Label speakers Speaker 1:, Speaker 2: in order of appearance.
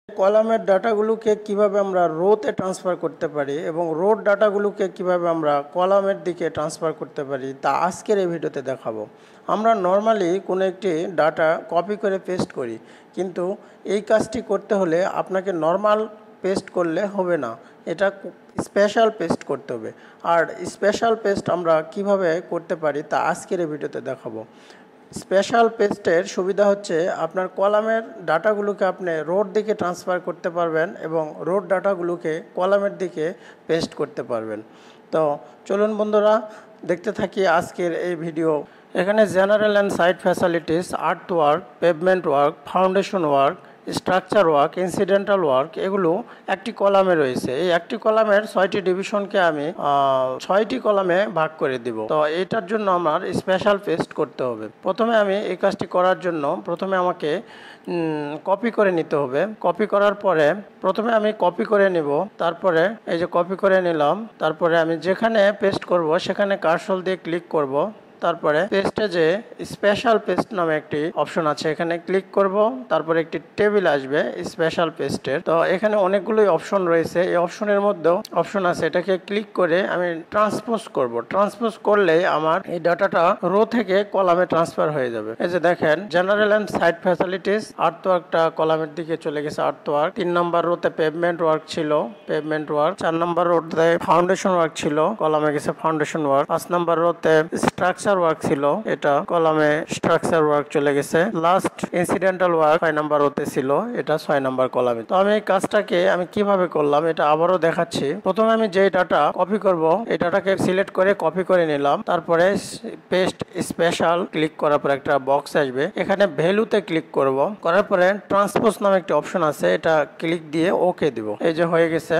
Speaker 1: কলামের ডাটাগুলোকে কিভাবে আমরা রোতে ট্রান্সফার করতে পারি এবং রোড ডাটাগুলোকে কিভাবে আমরা কলামের দিকে ট্রান্সফার করতে পারি তা আজকের এই ভিডিওতে দেখাবো। আমরা নর্মালি কোনো একটি ডাটা কপি করে পেস্ট করি, কিন্তু এই কাজটি করতে হলে আপনাকে নর্মাল পেস্ট করলে হবে না, এটা স্পেশাল পেস্ট করতে হবে। আর স্পেশাল পেস্ট আমরা কিভাবে করতে পারি তা আজকের এই ভিডিওতে দেখাবো। স্পেশাল পেস্টের সুবিধা হচ্ছে আপনার কলামের ডাটাগুলোকে আপনি রোড দিকে ট্রান্সফার করতে পারবেন এবং রোড ডাটাগুলোকে কলামের দিকে পেস্ট করতে পারবেন। তো চলুন বন্ধুরা, দেখতে থাকি আজকের এই ভিডিও। এখানে general and site facilities, earth work, pavement work, foundation work, structure work, incidental work, এগুলো একটি কলামে রয়েছে। এই একটি কলামের 6টি ডিভিশনকে আমি 6টি কলামে ভাগ করে দিব। তো এটার জন্য আমার স্পেশাল পেস্ট করতে হবে। প্রথমে আমি এই কাজটি করার জন্য প্রথমে আমাকে কপি করে নিতে হবে। কপি করার পরে প্রথমে আমি কপি করে নিব, তারপরে এই যে কপি করে নিলাম, তারপরে আমি যেখানে পেস্ট করব সেখানে কার্সর দিয়ে ক্লিক করব। তারপরে পেস্টে যে স্পেশাল পেস্ট নামে একটি অপশন আছে, এখানে ক্লিক করব। তারপরে একটি টেবিল আসবে স্পেশাল পেস্টের। তো এখানে অনেকগুলোই অপশন রয়েছে, এই অপশনের মধ্যেও অপশন আছে, এটাকে ক্লিক করে আমি ট্রান্সপোজ করব। ট্রান্সপোজ করলে আমার এই ডাটাটা রো থেকে কলামে ট্রান্সফার হয়ে যাবে। এই যে দেখেন, জেনারেল অ্যান্ড সাইট ফ্যাসিলিটিস, আর্থ ওয়ার্কটা কলামের দিকে চলে গেছে, আর্থ ওয়ার্ক। 3 নম্বর রোতে পেভমেন্ট ওয়ার্ক ছিল, পেভমেন্ট ওয়ার্ক। 4 নম্বর রোতে ফাউন্ডেশন ওয়ার্ক ছিল, কলামে গেছে ফাউন্ডেশন ওয়ার্ক। 5 নম্বর রোতে স্ট্রাকচার ওয়ার্ক ছিল, এটা কলামে স্ট্রাকচার ওয়ার্ক চলে গেছে। লাস্ট ইনসিডেন্টাল ওয়ার্ক 6 নাম্বার হতে ছিল, এটা 6 নাম্বার কলামে। তো আমি এই কাজটাকে আমি কিভাবে করলাম এটা আবারও দেখাচ্ছি। প্রথমে আমি যে ডাটা কপি করব এই ডাটাকে সিলেক্ট করে কপি করে নিলাম। তারপরে পেস্ট স্পেশাল ক্লিক করার পর একটা বক্স আসবে, এখানে ভ্যালুতে ক্লিক করব। করার পরে ট্রান্সপোজ নামে একটা অপশন আছে, এটা ক্লিক দিয়ে ওকে দিব। এই যে হয়ে গেছে।